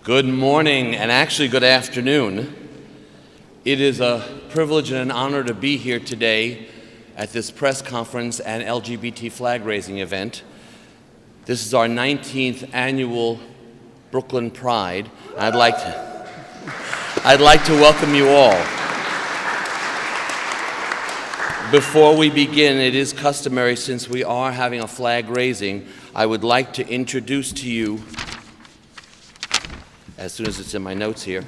Good morning, and actually good afternoon. It is a privilege and an honor to be here today at this press conference and LGBT flag raising event. This is our 19th annual Brooklyn Pride. I'd like to welcome you all. Before we begin, it is customary, since we are having a flag raising, I would like to introduce to you, as soon as it's in my notes here,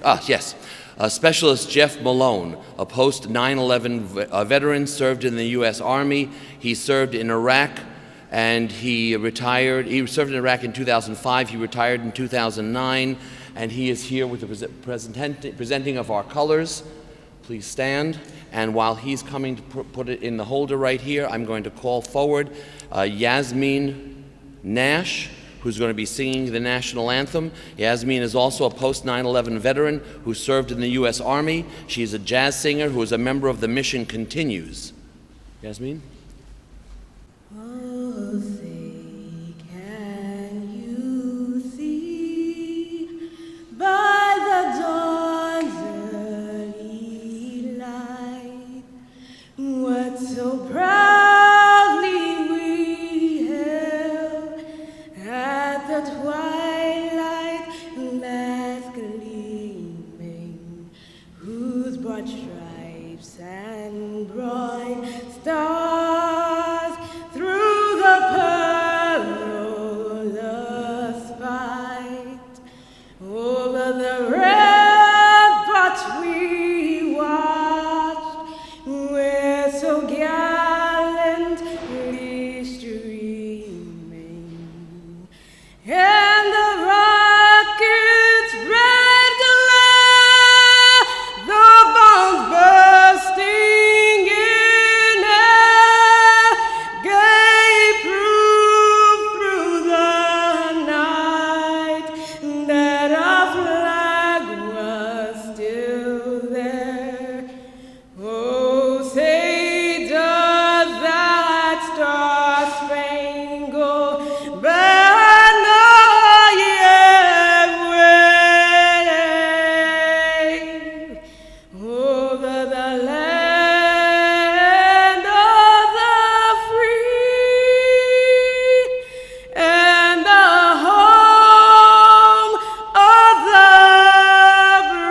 Specialist Jeff Malone, a post 9/11 veteran, served in the U.S. Army. He served in Iraq and he retired. He served in Iraq in 2005, he retired in 2009, and he is here with the presenting of our colors. Please stand. And while he's coming to put it in the holder right here, I'm going to call forward Yasmin Nash, who's going to be singing the National Anthem. Yasmin is also a post 9/11 veteran who served in the U.S. Army. She is a jazz singer who is a member of the Mission Continues. Yasmin? Oh, say, can you see by the dawn's early light what so proudly we held at the twilight last gleaming, whose broad stripes and bright stars through the perilous fight over the ramparts we watched, where so gallantly streaming, and the rocket's red glare, the bombs bursting in air, gave proof through the night that our flag was still there. Oh, say does that star-spangled banner yet wave over the land of the free and the home of the brave?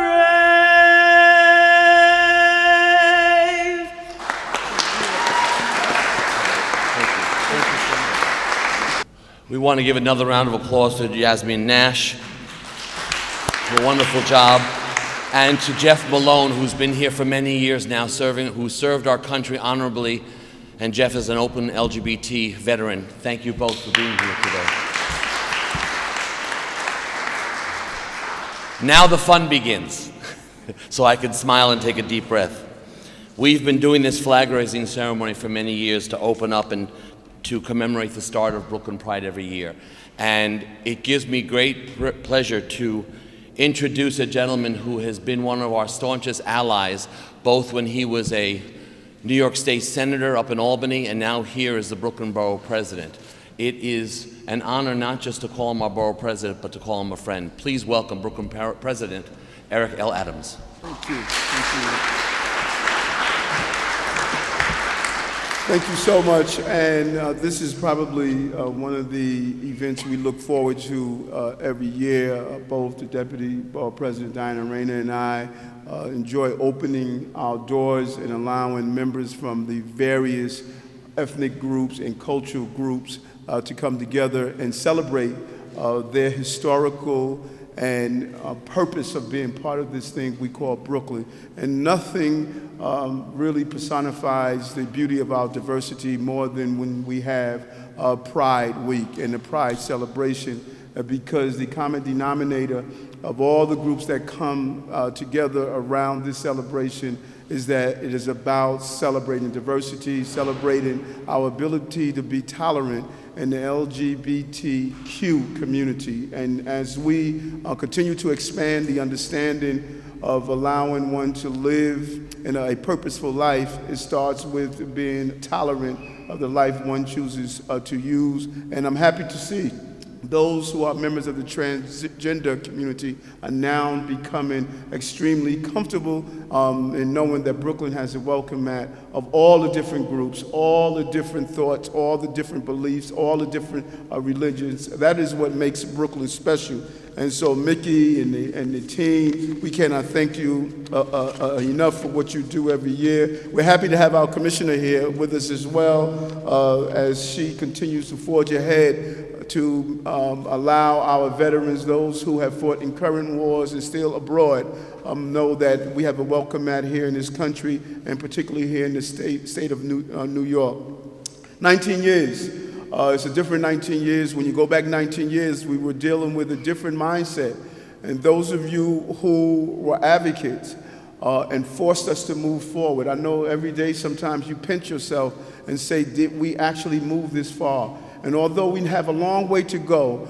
We want to give another round of applause to Yasmin Nash for a wonderful job, and to Jeff Malone, who's been here for many years now, who served our country honorably, and Jeff is an open LGBT veteran. Thank you both for being here today. Now the fun begins, so I can smile and take a deep breath. We've been doing this flag raising ceremony for many years to open up and to commemorate the start of Brooklyn Pride every year. And it gives me great pleasure to introduce a gentleman who has been one of our staunchest allies, both when he was a New York State Senator up in Albany and now here as the Brooklyn Borough President. It is an honor not just to call him our Borough President, but to call him a friend. Please welcome Brooklyn President Eric L. Adams. Thank you. Thank you. Thank you so much, and this is probably one of the events we look forward to every year. Both the Deputy Borough President Diana Reyna and I enjoy opening our doors and allowing members from the various ethnic groups and cultural groups to come together and celebrate their historical and purpose of being part of this thing we call Brooklyn. And nothing really personifies the beauty of our diversity more than when we have Pride Week and the Pride celebration, because the common denominator of all the groups that come together around this celebration is that it is about celebrating diversity, celebrating our ability to be tolerant in the LGBTQ community. And as we continue to expand the understanding of allowing one to live in a purposeful life, it starts with being tolerant of the life one chooses to use. And I'm happy to see Those who are members of the transgender community are now becoming extremely comfortable in knowing that Brooklyn has a welcome mat of all the different groups, all the different thoughts, all the different beliefs, all the different religions. That is what makes Brooklyn special. And so Mickey and the team, we cannot thank you enough for what you do every year. We're happy to have our commissioner here with us as well as she continues to forge ahead to allow our veterans, those who have fought in current wars and still abroad, know that we have a welcome mat here in this country, and particularly here in the state of New York. 19 years. It's a different 19 years. When you go back 19 years, we were dealing with a different mindset. And those of you who were advocates and forced us to move forward, I know every day sometimes you pinch yourself and say, did we actually move this far? And although we have a long way to go,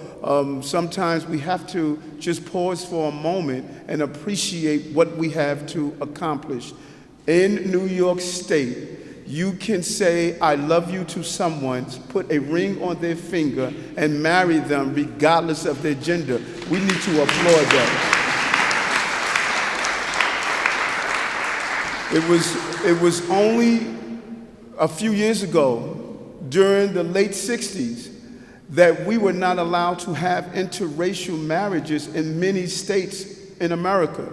sometimes we have to just pause for a moment and appreciate what we have to accomplish. In New York State, you can say, I love you to someone, put a ring on their finger, and marry them regardless of their gender. We need to applaud that. It was only a few years ago, during the late 60s, that we were not allowed to have interracial marriages in many states in America.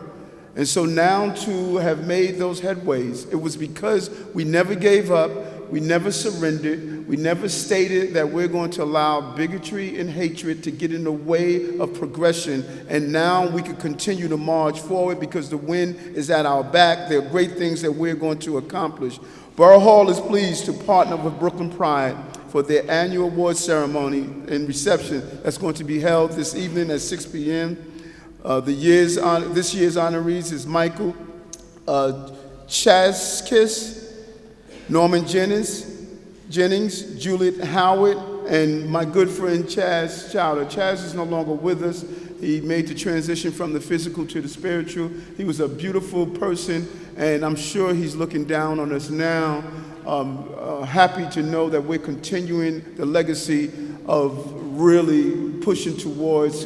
And so now to have made those headways, it was because we never gave up, we never surrendered, we never stated that we're going to allow bigotry and hatred to get in the way of progression. And now we can continue to march forward because the wind is at our back. There are great things that we're going to accomplish. Borough Hall is pleased to partner with Brooklyn Pride for their annual award ceremony and reception that's going to be held this evening at 6 p.m. This year's honorees is Michael Chaskis, Norman Jennings, Juliet Howard, and my good friend Chaz Chowder. Chaz is no longer with us. He made the transition from the physical to the spiritual. He was a beautiful person, and I'm sure he's looking down on us now. Happy to know that we're continuing the legacy of really pushing towards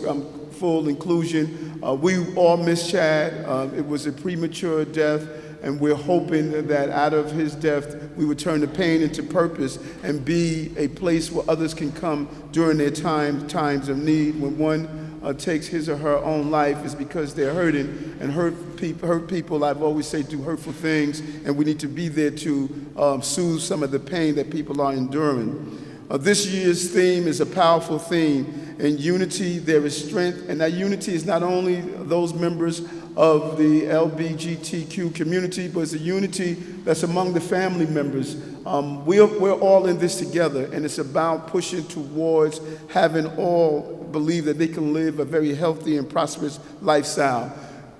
full inclusion. We all miss Chad. It was a premature death, and we're hoping that out of his death, we would turn the pain into purpose and be a place where others can come during their times of need. When one takes his or her own life, is because they're hurting, and hurt people, I've always said, do hurtful things, and we need to be there to soothe some of the pain that people are enduring. This year's theme is a powerful theme. In unity, there is strength, and that unity is not only those members of the LGBTQ community, but it's a unity that's among the family members. We're all in this together, and it's about pushing towards having all believe that they can live a very healthy and prosperous lifestyle.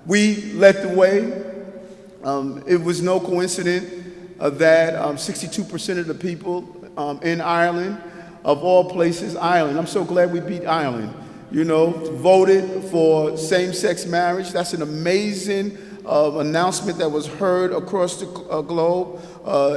We led the way. It was no coincidence that 62% of the people in Ireland, of all places, Ireland. I'm so glad we beat Ireland. You know, voted for same-sex marriage. That's an amazing announcement that was heard across the globe.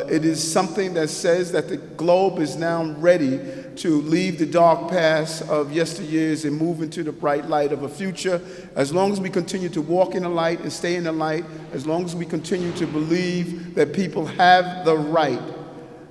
It is something that says that the globe is now ready to leave the dark past of yesteryears and move into the bright light of a future. As long as we continue to walk in the light and stay in the light, as long as we continue to believe that people have the right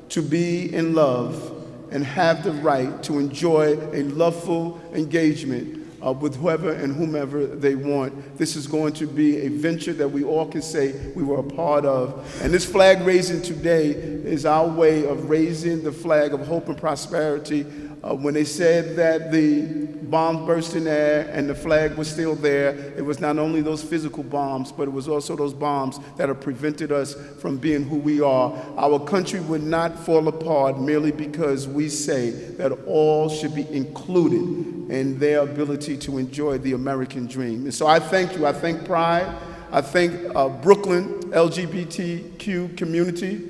to be in love and have the right to enjoy a loveful engagement with whoever and whomever they want. This is going to be a venture that we all can say we were a part of. And this flag raising today is our way of raising the flag of hope and prosperity. When they said that the bombs burst in air and the flag was still there, it was not only those physical bombs, but it was also those bombs that have prevented us from being who we are. Our country would not fall apart merely because we say that all should be included in their ability to enjoy the American dream. And so I thank you. I thank Pride. I thank Brooklyn LGBTQ community.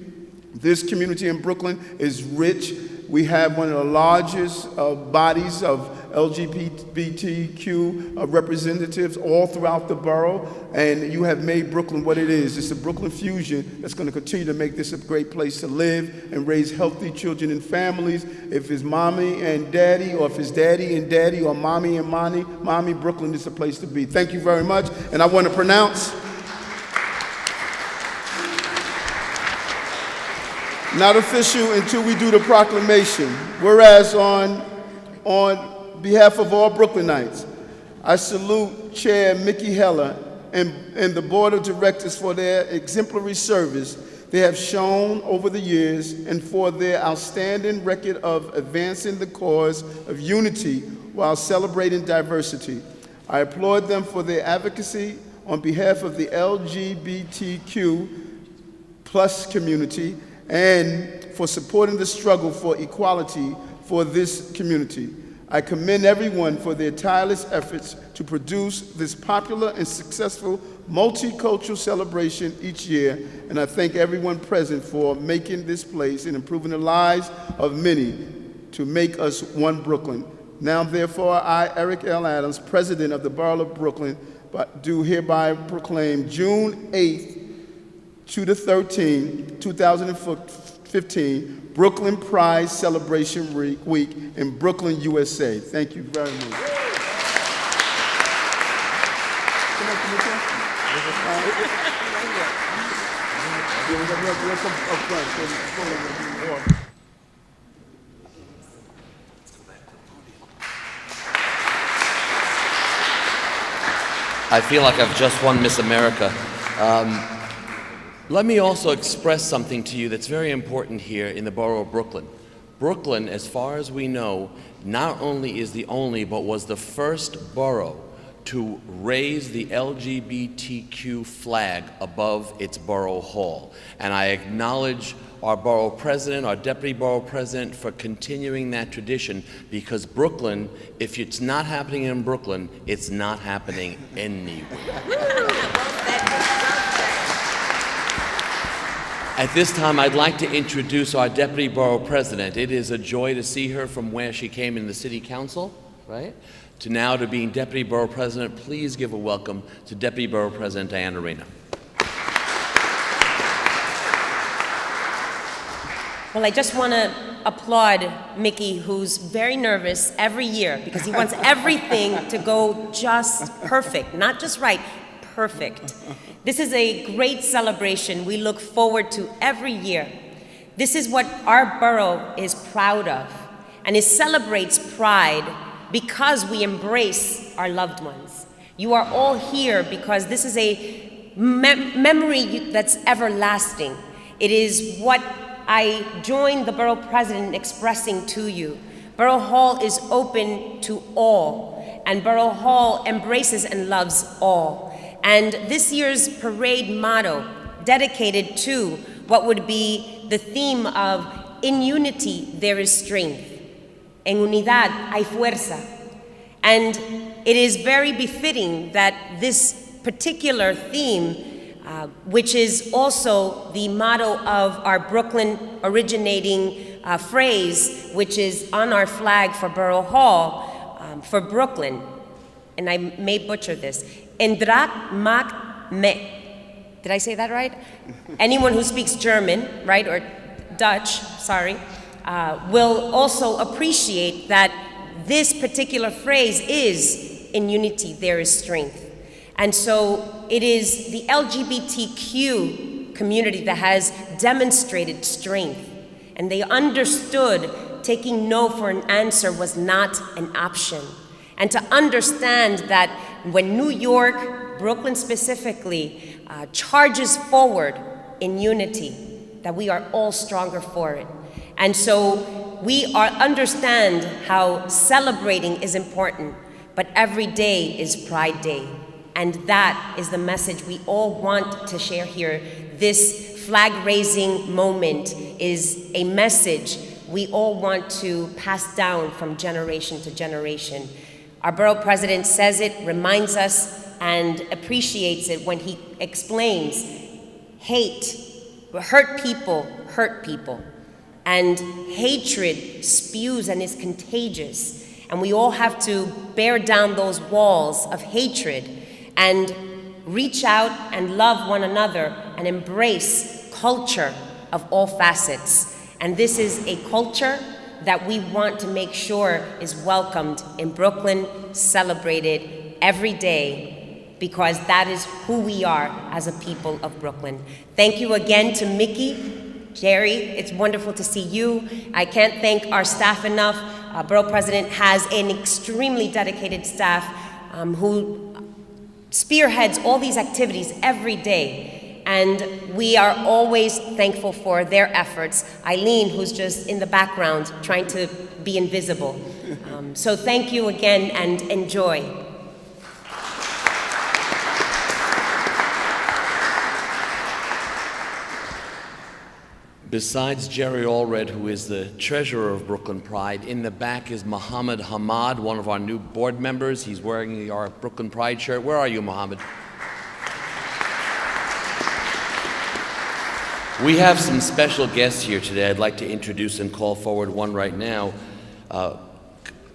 This community in Brooklyn is rich. We have one of the largest bodies of LGBTQ representatives all throughout the borough, and you have made Brooklyn what it is. It's a Brooklyn fusion that's going to continue to make this a great place to live and raise healthy children and families. If it's mommy and daddy, or if it's daddy and daddy, or mommy and mommy, Brooklyn is the place to be. Thank you very much, and I want to pronounce, not official until we do the proclamation. Whereas on behalf of all Brooklynites, I salute Chair Mickey Heller and the Board of Directors for their exemplary service they have shown over the years and for their outstanding record of advancing the cause of unity while celebrating diversity. I applaud them for their advocacy on behalf of the LGBTQ plus community and for supporting the struggle for equality for this community. I commend everyone for their tireless efforts to produce this popular and successful multicultural celebration each year, and I thank everyone present for making this place and improving the lives of many to make us one Brooklyn. Now, therefore, I, Eric L. Adams, President of the Borough of Brooklyn, do hereby proclaim June 8th to the 13th, 2015, Brooklyn Pride Celebration Week in Brooklyn, USA. Thank you very much. I feel like I've just won Miss America. Let me also express something to you that's very important here in the borough of Brooklyn. Brooklyn, as far as we know, not only is the only, but was the first borough to raise the LGBTQ flag above its borough hall. And I acknowledge our borough president, our deputy borough president, for continuing that tradition, because Brooklyn, if it's not happening in Brooklyn, it's not happening anywhere. At this time, I'd like to introduce our Deputy Borough President. It is a joy to see her from where she came in the City Council, right, to now to being Deputy Borough President. Please give a welcome to Deputy Borough President Diana Reyna. Well, I just want to applaud Mickey, who's very nervous every year because he wants everything to go just perfect, not just right, perfect. This is a great celebration we look forward to every year. This is what our borough is proud of, and it celebrates pride because we embrace our loved ones. You are all here because this is a memory that's everlasting. It is what I joined the borough president in expressing to you. Borough Hall is open to all, and Borough Hall embraces and loves all. And this year's parade motto, dedicated to what would be the theme of "In unity there is strength, en unidad hay fuerza." And it is very befitting that this particular theme, which is also the motto of our Brooklyn originating phrase, which is on our flag for Borough Hall, for Brooklyn, and I may butcher this, Endrak mak me. Did I say that right? Anyone who speaks German, right, or Dutch, sorry, will also appreciate that this particular phrase is "in unity there is strength." And so it is the LGBTQ community that has demonstrated strength. And they understood taking no for an answer was not an option. And to understand that when New York, Brooklyn specifically, charges forward in unity, that we are all stronger for it. And so we understand how celebrating is important, but every day is Pride Day. And that is the message we all want to share here. This flag-raising moment is a message we all want to pass down from generation to generation. Our borough president says it, reminds us, and appreciates it when he explains hurt people, And hatred spews and is contagious. And we all have to bear down those walls of hatred and reach out and love one another and embrace culture of all facets. And this is a culture that we want to make sure is welcomed in Brooklyn, celebrated every day, because that is who we are as a people of Brooklyn. Thank you again to Mickey, Jerry, it's wonderful to see you. I can't thank our staff enough. Borough President has an extremely dedicated staff who spearheads all these activities every day. And we are always thankful for their efforts. Eileen, who's just in the background trying to be invisible. So thank you again and enjoy. Besides Jerry Allred, who is the treasurer of Brooklyn Pride, in the back is Mohammed Hamad, one of our new board members. He's wearing our Brooklyn Pride shirt. Where are you, Mohammed? We have some special guests here today. I'd like to introduce and call forward one right now.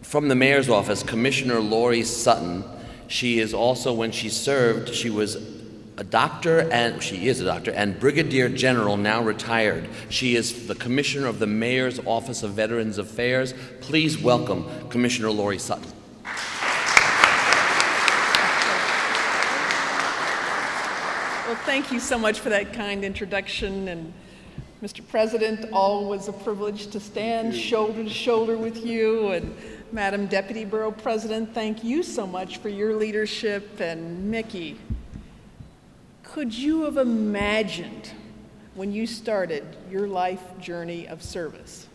From the mayor's office, Commissioner Loree Sutton. She is also, when she served, she was a doctor, and she is a doctor, and Brigadier General, now retired. She is the Commissioner of the Mayor's Office of Veterans Affairs. Please welcome Commissioner Loree Sutton. Well, thank you so much for that kind introduction. And Mr. President, always a privilege to stand shoulder to shoulder with you. And Madam Deputy Borough President, thank you so much for your leadership. And Mickey, could you have imagined when you started your life journey of service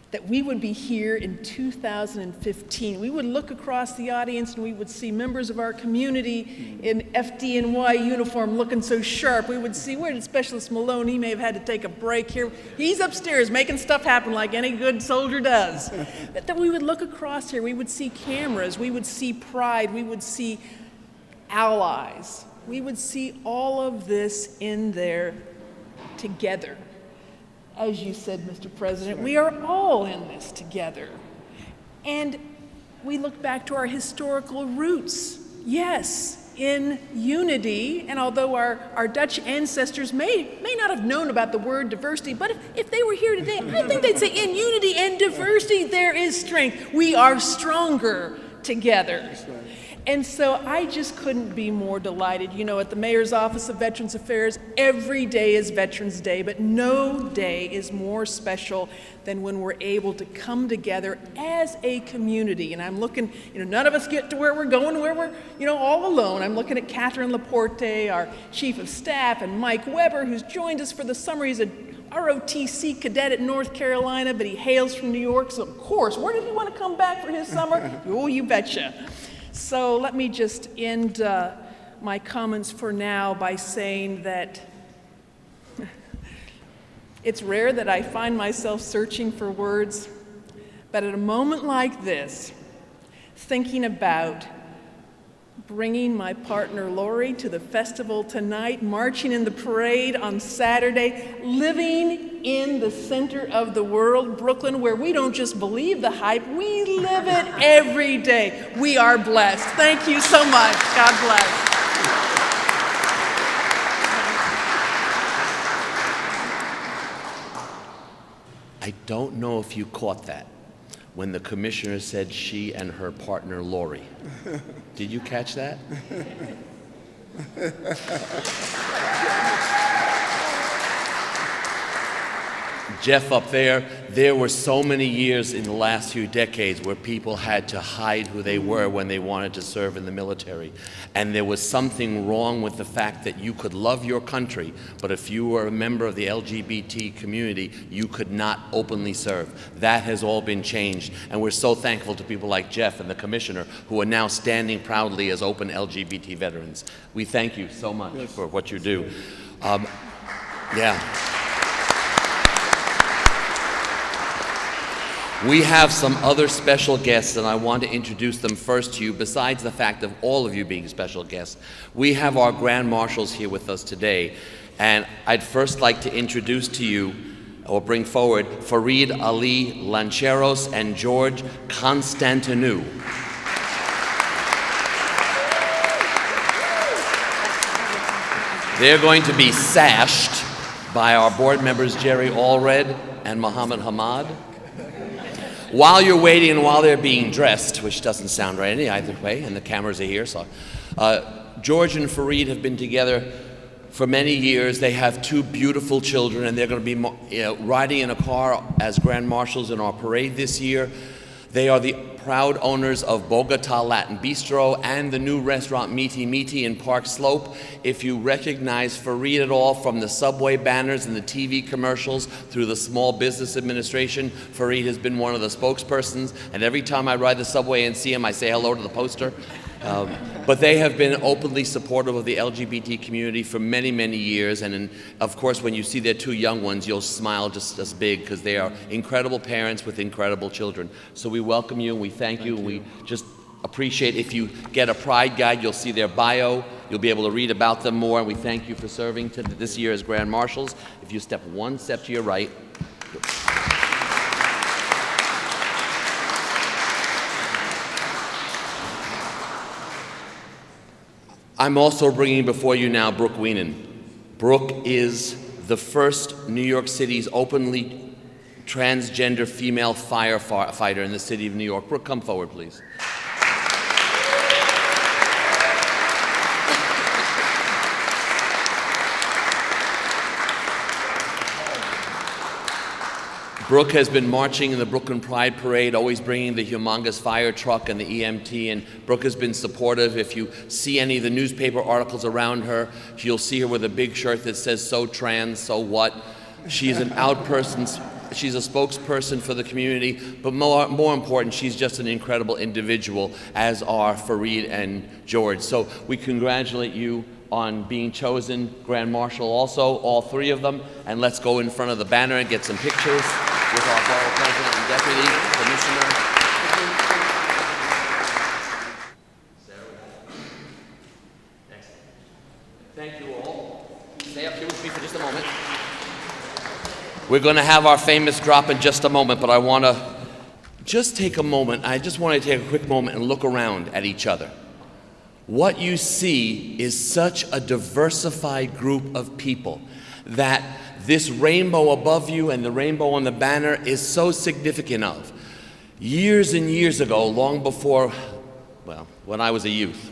that we would be here in 2015? We would look across the audience and we would see members of our community in FDNY uniform looking so sharp. We would see, where did Specialist Malone? He may have had to take a break here. He's upstairs making stuff happen like any good soldier does. But then we would look across here, we would see cameras, we would see pride, we would see allies. We would see all of this in there together. As you said, Mr. President, we are all in this together. And we look back to our historical roots. Yes, in unity, and although our Dutch ancestors may not have known about the word diversity, but if they were here today, I think they'd say in unity and diversity there is strength. We are stronger together. And so I just couldn't be more delighted. You know, at the Mayor's Office of Veterans Affairs, every day is Veterans Day, but no day is more special than when we're able to come together as a community. And I'm looking, none of us get to where we're going, where we're, all alone. I'm looking at Catherine Laporte, our Chief of Staff, and Mike Weber, who's joined us for the summer. He's a ROTC cadet at North Carolina, but he hails from New York, so of course, where did he want to come back for his summer? Oh, you betcha. So let me just end my comments for now by saying that it's rare that I find myself searching for words, but at a moment like this, thinking about bringing my partner Loree to the festival tonight, marching in the parade on Saturday, living in the center of the world, Brooklyn, where we don't just believe the hype, we live it every day. We are blessed. Thank you so much. God bless. I don't know if you caught that when the commissioner said she and her partner Loree. Did you catch that? Jeff up there were so many years in the last few decades where people had to hide who they were when they wanted to serve in the military. And there was something wrong with the fact that you could love your country, but if you were a member of the LGBT community, you could not openly serve. That has all been changed. And we're so thankful to people like Jeff and the commissioner who are now standing proudly as open LGBT veterans. We thank you so much for what you do. We have some other special guests, and I want to introduce them first to you, besides the fact of all of you being special guests. We have our Grand Marshals here with us today, and I'd first like to introduce to you or bring forward Fareed Ali Lancheros and George Constantinou. They're going to be sashed by our board members Jerry Allred and Mohammed Hamad. While you're waiting and while they're being dressed, which doesn't sound right any either way, and the cameras are here, so George and Fareed have been together for many years. They have two beautiful children, and they're going to be riding in a car as Grand Marshals in our parade this year. They are the proud owners of Bogota Latin Bistro and the new restaurant Miti Miti in Park Slope. If you recognize Fareed at all from the subway banners and the TV commercials through the Small Business Administration, Fareed has been one of the spokespersons, and every time I ride the subway and see him, I say hello to the poster. But they have been openly supportive of the LGBT community for many, many years, and of course when you see their two young ones, you'll smile just as big, because they are incredible parents with incredible children. So we welcome you and we thank you, and we just appreciate if you get a Pride Guide, you'll see their bio, you'll be able to read about them more, and we thank you for serving this year as Grand Marshals. If you step one step to your right. I'm also bringing before you now Brooke Weenan. Brooke is the first New York City's openly transgender female firefighter in the city of New York. Brooke, come forward, please. Brooke has been marching in the Brooklyn Pride Parade, always bringing the humongous fire truck and the EMT, and Brooke has been supportive. If you see any of the newspaper articles around her, you'll see her with a big shirt that says, "So trans, so what?" She's an out person. She's a spokesperson for the community, but more important, she's just an incredible individual, as are Fareed and George. So we congratulate you on being chosen Grand Marshal also, all three of them, and let's go in front of the banner and get some pictures with our Borough President and Deputy Commissioner. Thank you all. Stay up here with me for just a moment. We're going to have our famous drop in just a moment, but I want to just take a moment. I just want to take a quick moment and look around at each other. What you see is such a diversified group of people that this rainbow above you and the rainbow on the banner is so significant of. Years and years ago, long before, well, when I was a youth,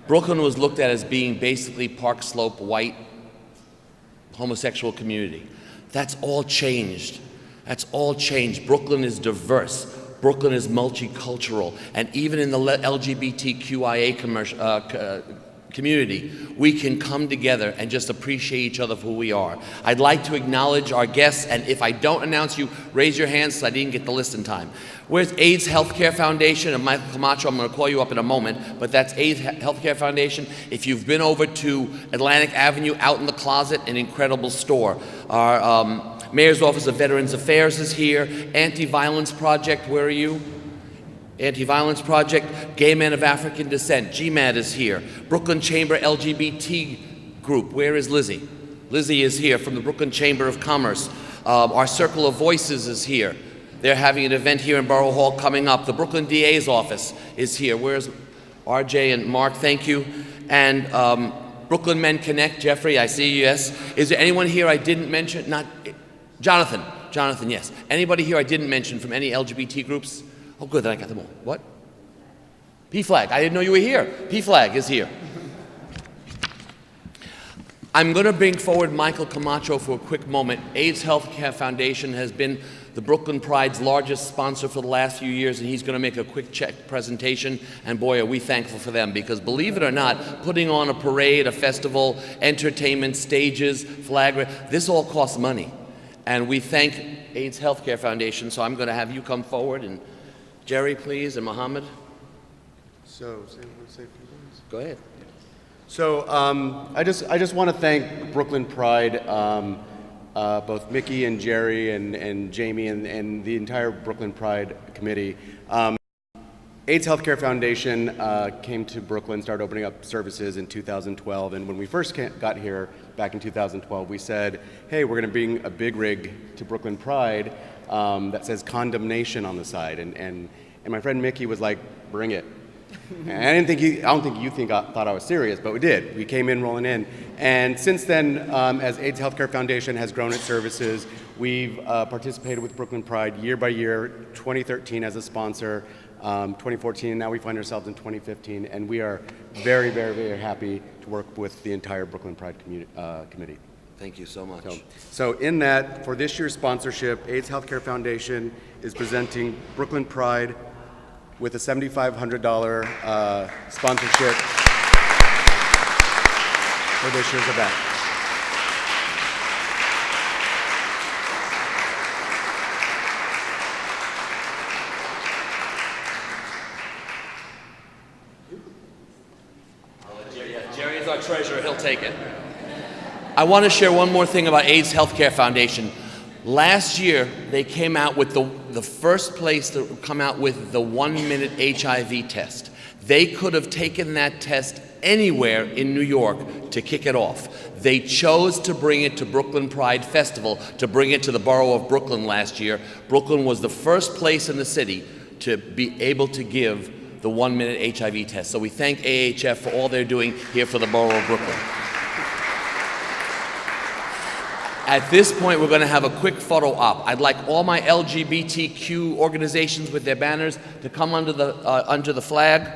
Brooklyn was looked at as being basically Park Slope white homosexual community. That's all changed. That's all changed. Brooklyn is diverse. Brooklyn is multicultural, and even in the LGBTQIA community, we can come together and just appreciate each other for who we are. I'd like to acknowledge our guests, and if I don't announce you, raise your hands so I didn't get the list in time. Where's AIDS Healthcare Foundation? And Michael Camacho, I'm going to call you up in a moment, but that's AIDS Healthcare Foundation. If you've been over to Atlantic Avenue, out in the closet, an incredible store. Our Mayor's Office of Veterans Affairs is here. Anti-Violence Project, where are you? Anti-Violence Project, Gay Men of African Descent, GMAD is here. Brooklyn Chamber LGBT Group, where is Lizzie? Lizzie is here from the Brooklyn Chamber of Commerce. Our Circle of Voices is here. They're having an event here in Borough Hall coming up. The Brooklyn DA's office is here. Where's RJ and Mark? Thank you. And Brooklyn Men Connect, Jeffrey, I see you, yes. Is there anyone here I didn't mention? Not Jonathan. Jonathan, yes. Anybody here I didn't mention from any LGBT groups? Oh, good, then I got them all. What? PFLAG, I didn't know you were here. PFLAG is here. I'm going to bring forward Michael Camacho for a quick moment. AIDS Healthcare Foundation has been the Brooklyn Pride's largest sponsor for the last few years, and he's going to make a quick check presentation, and boy, are we thankful for them, because believe it or not, putting on a parade, a festival, entertainment, stages, flag, this all costs money. And we thank AIDS Healthcare Foundation, so I'm going to have you come forward, and Jerry, please, and Mohammed. So, say a few words. Go ahead. So, I just want to thank Brooklyn Pride, both Mickey and Jerry and Jamie and the entire Brooklyn Pride committee. AIDS Healthcare Foundation came to Brooklyn, started opening up services in 2012, and when we first got here back in 2012, we said, hey, we're going to bring a big rig to Brooklyn Pride that says condemnation on the side, and my friend Mickey was like, bring it. And I don't think you thought I was serious, but we did. We came in rolling in, and since then, as AIDS Healthcare Foundation has grown its services, we've participated with Brooklyn Pride year by year, 2013 as a sponsor, 2014, and now we find ourselves in 2015, and we are very, very, very happy to work with the entire Brooklyn Pride committee. Thank you so much. So in that, for this year's sponsorship, AIDS Healthcare Foundation is presenting Brooklyn Pride with a $7,500 sponsorship for this year's event. Jerry is our treasurer, he'll take it. I want to share one more thing about AIDS Healthcare Foundation. Last year, they came out with the first place to come out with the 1-minute HIV test. They could have taken that test anywhere in New York to kick it off. They chose to bring it to Brooklyn Pride Festival, to bring it to the borough of Brooklyn last year. Brooklyn was the first place in the city to be able to give the 1-minute HIV test. So we thank AHF for all they're doing here for the borough of Brooklyn. At this point, we're going to have a quick photo op. I'd like all my LGBTQ organizations with their banners to come under the flag,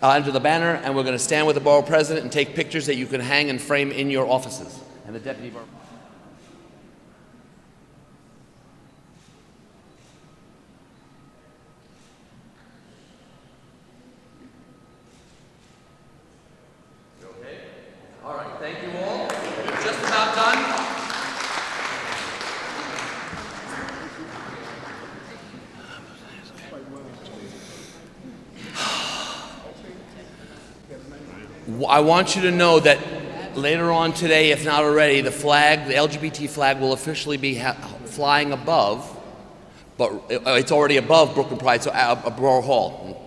under the banner, and we're going to stand with the borough president and take pictures that you can hang and frame in your offices. And the deputy borough. Okay? All right, thank you all. We're just about done. I want you to know that later on today, if not already, the flag, the LGBT flag, will officially be flying above, but it's already above Brooklyn Pride, so Borough Hall.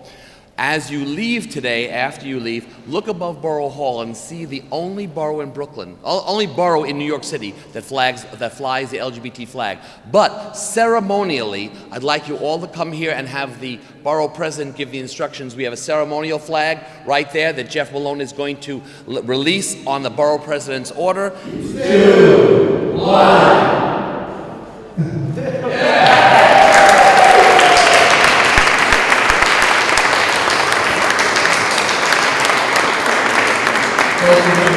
As you leave today, after you leave, look above Borough Hall and see the only borough in Brooklyn, only borough in New York City that flies the LGBT flag. But ceremonially, I'd like you all to come here and have the borough president give the instructions. We have a ceremonial flag right there that Jeff Malone is going to release on the borough president's order. 2, 1. We'll have